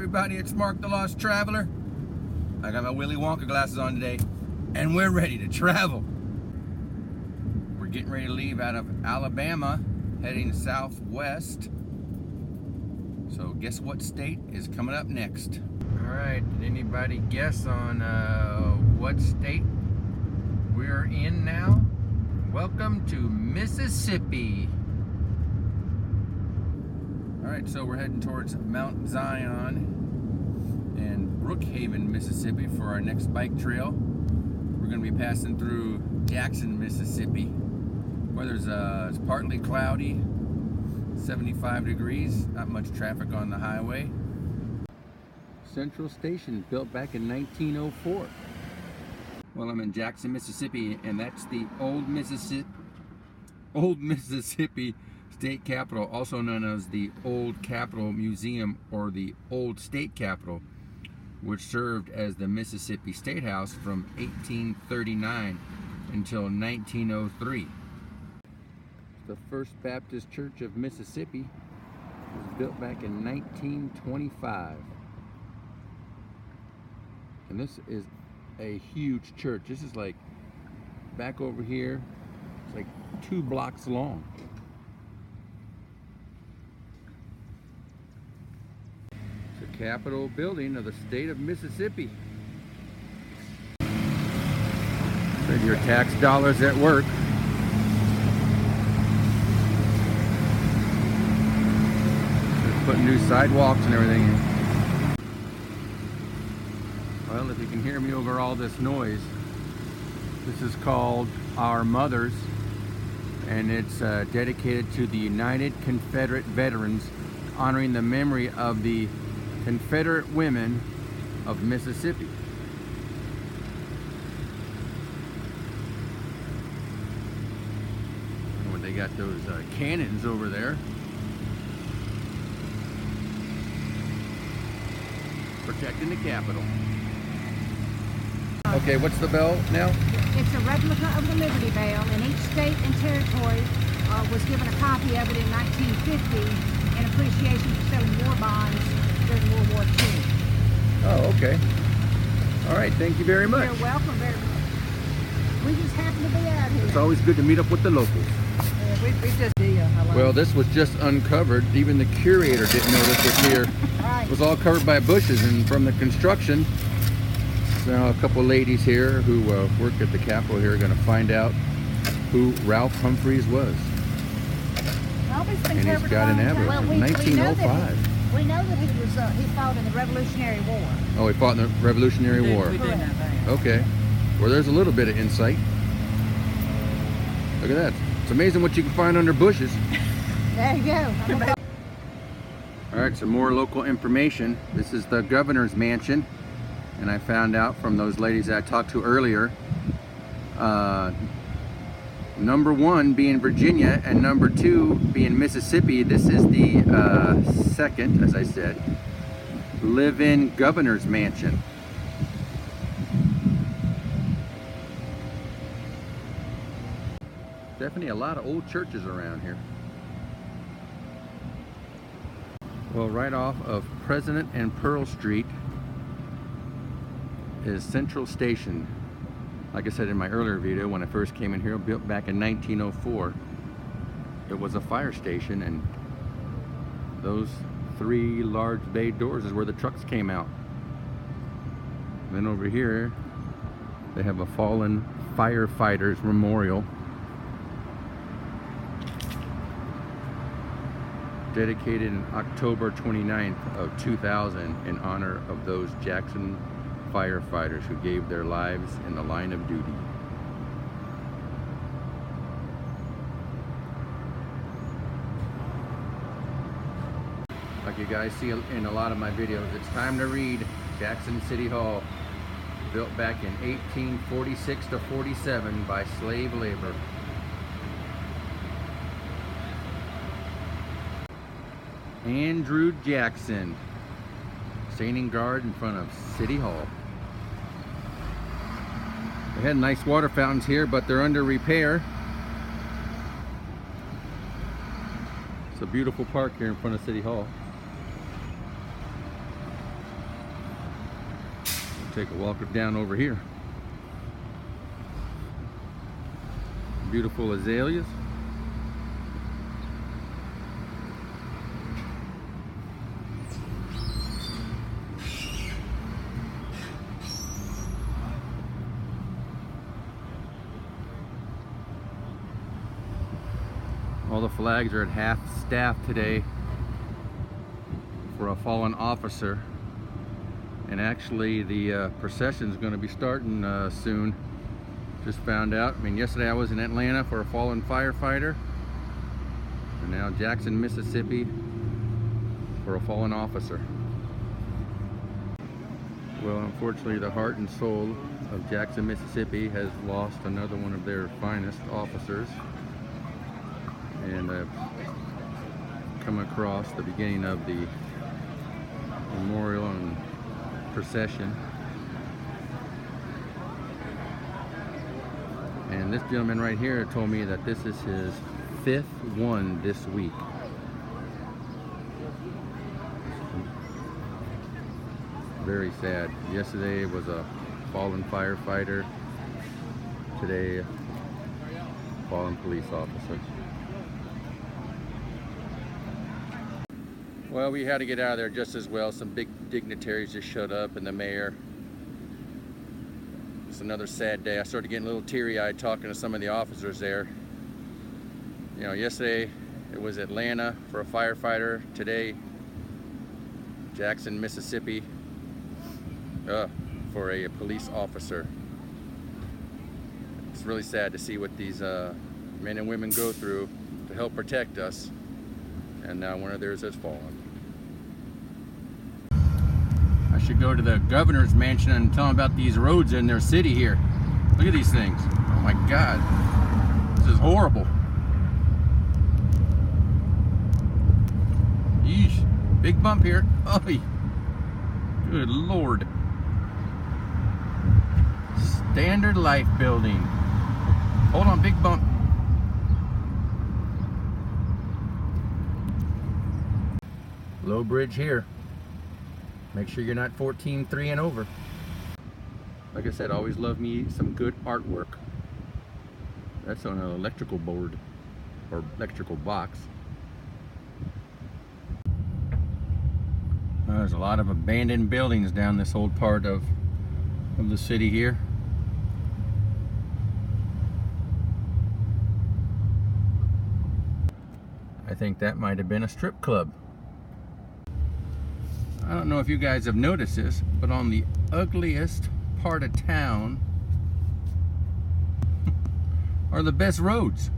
everybody, it's Mark the Lost Traveler. I got my Willy Wonka glasses on today, and we're ready to travel. We're getting ready to leave out of Alabama, heading southwest. So guess what state is coming up next? All right, did anybody guess on what state we're in now? Welcome to Mississippi. All right, so we're heading towards Mount Zion and Brookhaven, Mississippi for our next bike trail. We're going to be passing through Jackson, Mississippi. Weather's it's partly cloudy, 75 degrees, not much traffic on the highway. Central Station, built back in 1904. Well, I'm in Jackson, Mississippi, and that's the old Mississippi State Capitol, also known as the Old Capitol Museum or the Old State Capitol, which served as the Mississippi State House from 1839 until 1903. The First Baptist Church of Mississippi was built back in 1925. And this is a huge church. This is like back over here. It's like 2 blocks long. It's the Capitol building of the state of Mississippi. Spend your tax dollars at work. Just putting new sidewalks and everything in. Well, if you can hear me over all this noise, this is called Our Mothers, and it's dedicated to the United Confederate Veterans, honoring the memory of the Confederate women of Mississippi. When they got those cannons over there, protecting the Capitol. Okay, what's the bell now? It's a replica of the Liberty Bell, and each state and territory was given a copy of it in 1950 in appreciation for selling war bonds during World War II. Oh, okay. All right, thank you very much. You're welcome very much. We just happen to be out here. It's always good to meet up with the locals. We just Well, this was just uncovered. Even the curator didn't know this was here. Right. It was all covered by bushes, and from the construction, now a couple ladies here who work at the Capitol here are going to find out who Ralph Humphreys was. And he's got an average of 1905. We know that he fought in the Revolutionary War. Oh, he fought in the Revolutionary War. We did know that. Okay. Well, there's a little bit of insight. Look at that. It's amazing what you can find under bushes. There you go. All right, some more local information. This is the governor's mansion. And I found out from those ladies that I talked to earlier, number 1 being Virginia and number 2 being Mississippi. This is the second, as I said, live-in governor's mansion. Definitely a lot of old churches around here. Well, right off of President and Pearl Street is Central Station. Like I said in my earlier video, when I first came in here, built back in 1904, it was a fire station, and those 3 large bay doors is where the trucks came out. And then over here, they have a fallen firefighters memorial dedicated in October 29th of 2000 in honor of those Jackson firefighters who gave their lives in the line of duty. Like you guys see in a lot of my videos, it's time to read Jackson City Hall, built back in 1846 to 47 by slave labor. Andrew Jackson, standing guard in front of City Hall. They had nice water fountains here, but they're under repair. It's a beautiful park here in front of City Hall. take a walk down over here. Beautiful azaleas. All the flags are at half staff today for a fallen officer. And actually the procession is going to be starting soon. Just found out. I mean, yesterday I was in Atlanta for a fallen firefighter. And now Jackson, Mississippi for a fallen officer. Well, unfortunately, the heart and soul of Jackson, Mississippi has lost another one of their finest officers. And I've come across the beginning of the memorial and procession. And this gentleman right here told me that this is his 5th one this week. Very sad. Yesterday was a fallen firefighter. Today, fallen police officer. Well, we had to get out of there just as well. Some big dignitaries just showed up, and the mayor. It's another sad day. I started getting a little teary-eyed talking to some of the officers there. You know, yesterday it was Atlanta for a firefighter. Today, Jackson, Mississippi for a police officer. It's really sad to see what these men and women go through to help protect us. And now one of theirs has fallen. I should go to the governor's mansion and tell them about these roads in their city here. Look at these things. Oh my God. This is horrible. Yeesh. Big bump here. Oh, good Lord. Standard Life building. Hold on, big bump. Low bridge here. Make sure you're not 14.3 and over. Like I said, always love me some good artwork. That's on an electrical board or electrical box. There's a lot of abandoned buildings down this old part of the city here. I think that might have been a strip club. I don't know if you guys have noticed this, but on the ugliest part of town are the best roads.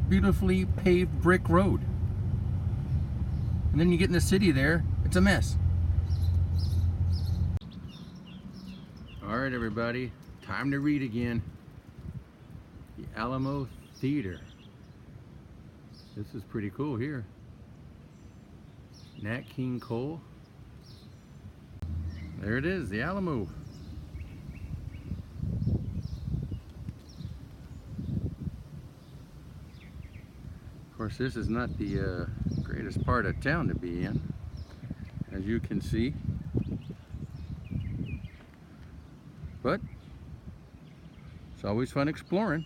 Beautifully paved brick road. And then you get in the city there, it's a mess. All right, everybody, time to read again. The Alamo Theater. This is pretty cool here. Nat King Cole. There it is, the Alamo. Of course, this is not the greatest part of town to be in, as you can see. But it's always fun exploring.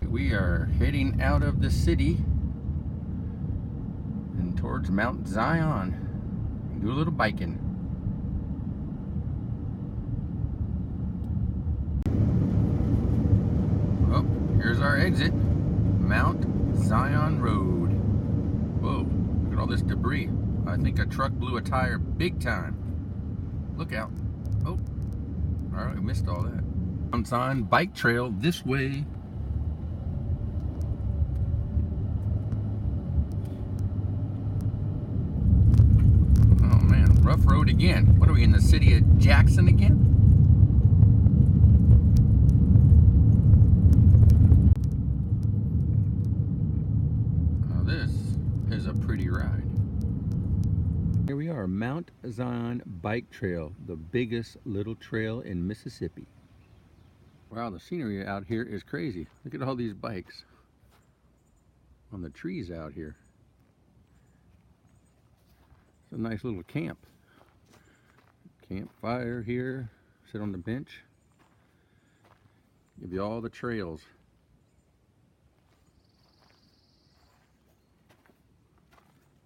We are heading out of the city and towards Mount Zion. Do a little biking. Oh, here's our exit. Mount Zion Road. Whoa, look at all this debris. I think a truck blew a tire big time. Look out. Oh, all right, we missed all that. Mount Zion bike trail this way. Rough road again. What are we, in the city of Jackson again? Now this is a pretty ride. Here we are, Mount Zion Bike Trail, the biggest little trail in Mississippi. Wow, the scenery out here is crazy. Look at all these bikes on the trees out here. It's a nice little camp. Campfire here. Sit on the bench. Give you all the trails.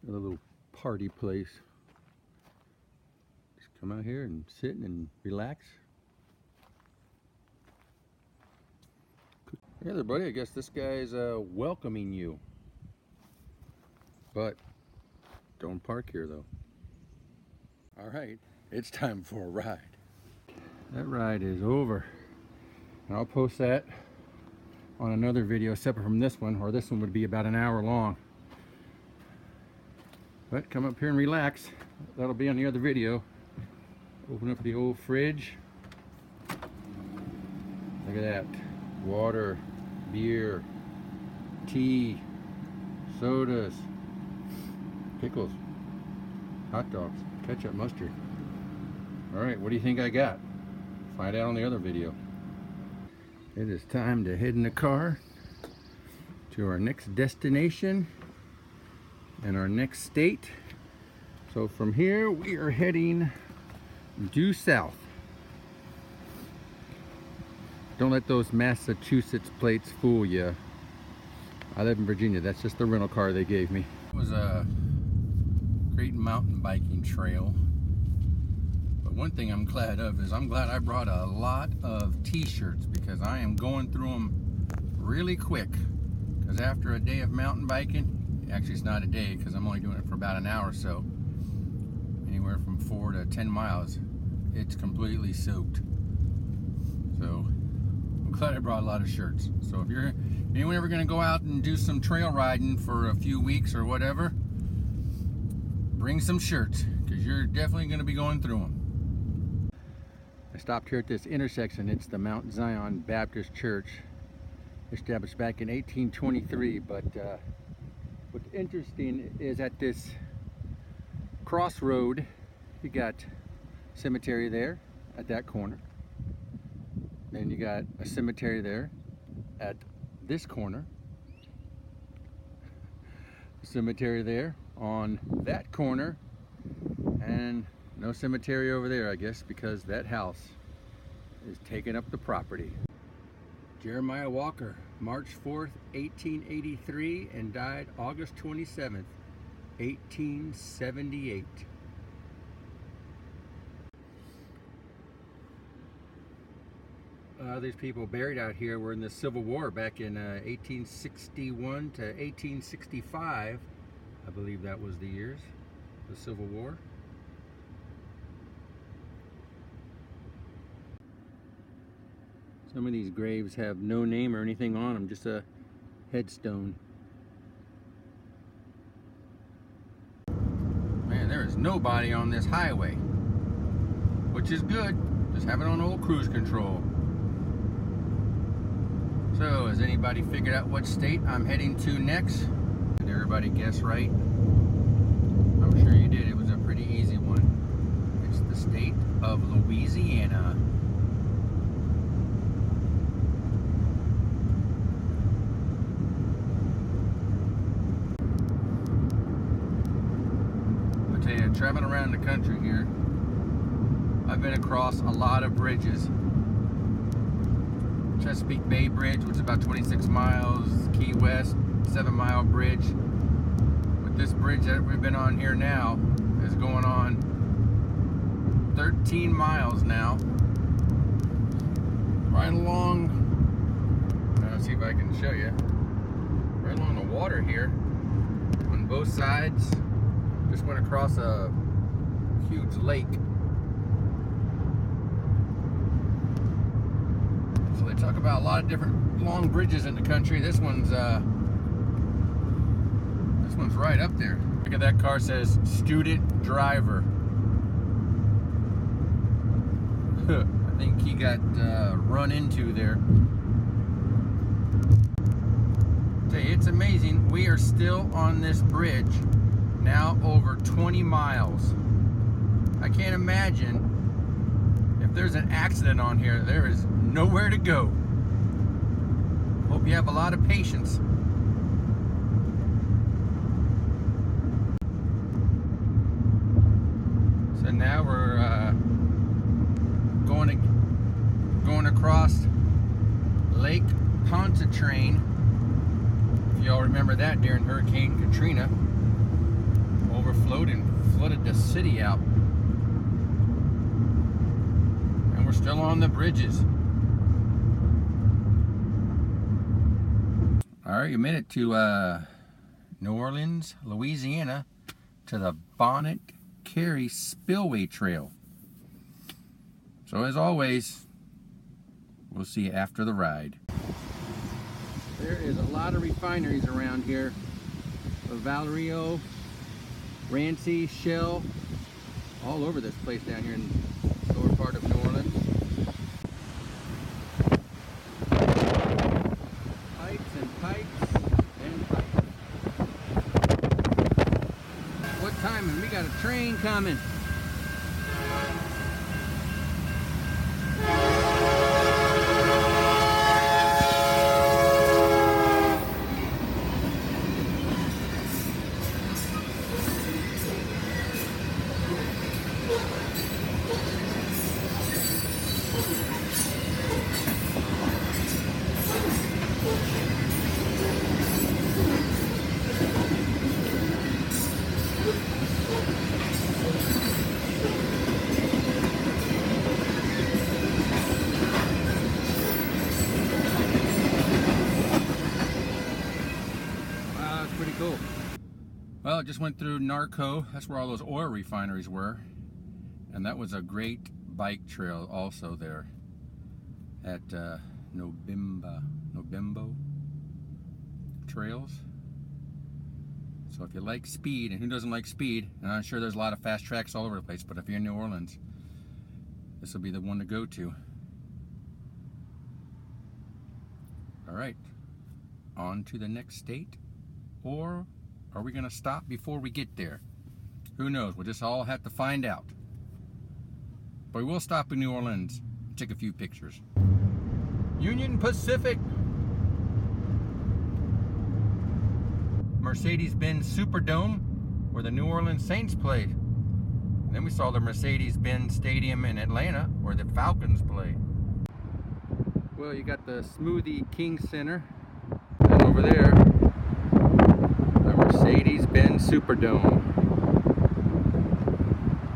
A little party place. Just come out here and sit and relax. Hey there, buddy. I guess this guy's welcoming you. But don't park here, though. All right, it's time for a ride. That ride is over. And I'll post that on another video separate from this one, or this one would be about an hour long. But come up here and relax. That'll be on the other video. Open up the old fridge. Look at that. Water, beer, tea, sodas, pickles, hot dogs, ketchup, mustard. Alright, what do you think I got? Find out on the other video. It is time to head in the car to our next destination and our next state. So from here we are heading due south. Don't let those Massachusetts plates fool you. I live in Virginia. That's just the rental car they gave me. It was a great mountain biking trail. But one thing I'm glad of is I'm glad I brought a lot of t-shirts, because I am going through them really quick. Because after a day of mountain biking, actually it's not a day because I'm only doing it for about an hour or so, anywhere from 4 to 10 miles, it's completely soaked. So I'm glad I brought a lot of shirts. So if anyone ever going to go out and do some trail riding for a few weeks or whatever, bring some shirts, because you're definitely going to be going through them. I stopped here at this intersection. It's the Mount Zion Baptist Church, established back in 1823. But what's interesting is at this crossroad, you got cemetery there at that corner. Then you got a cemetery there at this corner. A cemetery there on that corner. And no cemetery over there, I guess, because that house is taking up the property. Jeremiah Walker, March 4th, 1883, and died August 27th, 1878. These people buried out here were in the Civil War back in 1861 to 1865. I believe that was the years, the Civil War. Some of these graves have no name or anything on them, just a headstone. Man, there is nobody on this highway, which is good. Just have it on old cruise control. So, has anybody figured out what state I'm heading to next? Did everybody guess right? I'm sure you did. It was a pretty easy one. It's the state of Louisiana. Traveling around the country here, I've been across a lot of bridges. Chesapeake Bay Bridge, which is about 26 miles, Key West, 7-mile bridge. But this bridge that we've been on here now is going on 13 miles now. Right along, let's see if I can show you, right along the water here on both sides. Just went across a huge lake. So they talk about a lot of different long bridges in the country. This one's right up there. Look at that car, says student driver. I think he got run into there. Tell you, it's amazing. We are still on this bridge. Now over 20 miles. I can't imagine if there's an accident on here, there is nowhere to go. Hope you have a lot of patience. Now we're going across Lake Pontchartrain. If y'all remember that during Hurricane Katrina, overflowed and flooded the city out. And we're still on the bridges. All right, you made it to New Orleans, Louisiana, to the Bonnet Carré Spillway Trail. So as always, we'll see you after the ride. There is a lot of refineries around here. Valerio, Rancy, Shell, all over this place down here in the lower part of New Orleans. Pipes and pipes and pipes. What time? And we got a train coming. Pretty cool. Well, it just went through Narco. That's where all those oil refineries were. And that was a great bike trail also there at Nobimbo Trails. So if you like speed, and who doesn't like speed, and I'm sure there's a lot of fast tracks all over the place, but if you're in New Orleans, this will be the one to go to. All right, on to the next state. Or are we going to stop before we get there? Who knows? We'll just all have to find out. But we will stop in New Orleans and take a few pictures. Union Pacific. Mercedes-Benz Superdome, where the New Orleans Saints play. And then we saw the Mercedes-Benz Stadium in Atlanta, where the Falcons play. Well, you got the Smoothie King Center. And over there, Mercedes-Benz Superdome.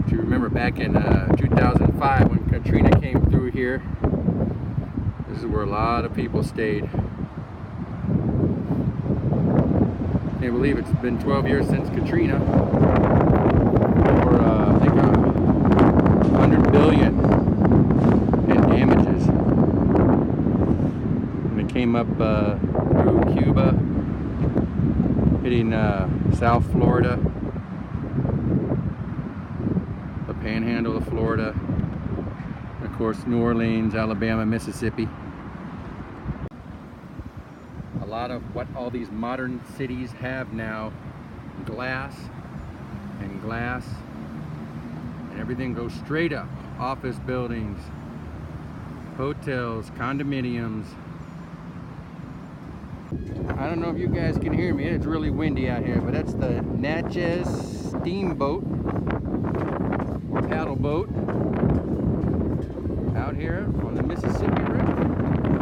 Do you remember back in 2005 when Katrina came through here? This is where a lot of people stayed. Can't believe it's been 12 years since Katrina. For I think $100 billion in damages. And it came up through Cuba, hitting South Florida, the Panhandle of Florida, of course New Orleans, Alabama, Mississippi. A lot of what all these modern cities have now, glass, and everything goes straight up. Office buildings, hotels, condominiums. I don't know if you guys can hear me. It's really windy out here, but that's the Natchez steamboat or paddle boat out here on the Mississippi River.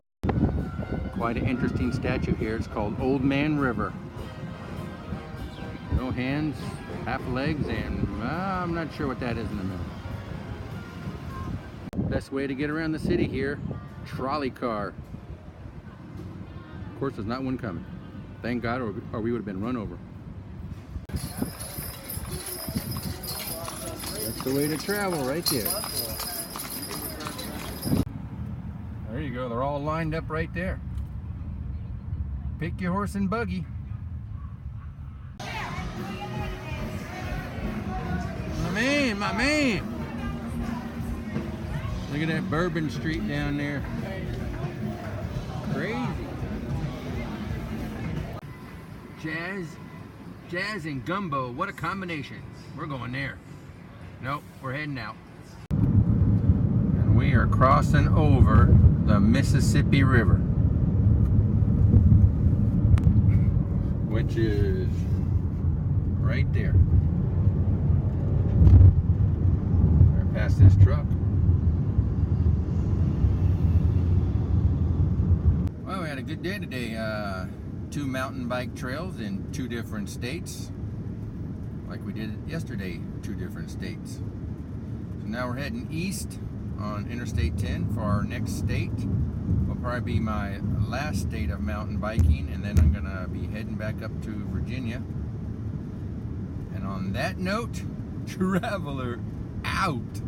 Quite an interesting statue here. It's called Old Man River. No hands, half legs, and I'm not sure what that is in the middle. Best way to get around the city here, trolley car. Of course, there's not one coming. Thank God, or we would have been run over. That's the way to travel right there. There you go. They're all lined up right there. Pick your horse and buggy. My man. Look at that Bourbon Street down there. Crazy. Jazz and gumbo, what a combination. We're going there. Nope, we're heading out. And we are crossing over the Mississippi River, which is right there. past this truck. Well, we had a good day today. 2 mountain bike trails in 2 different states. Like we did yesterday, 2 different states. So now we're heading east on Interstate 10 for our next state. Will probably be my last state of mountain biking, and then I'm gonna be heading back up to Virginia. And on that note, traveler out.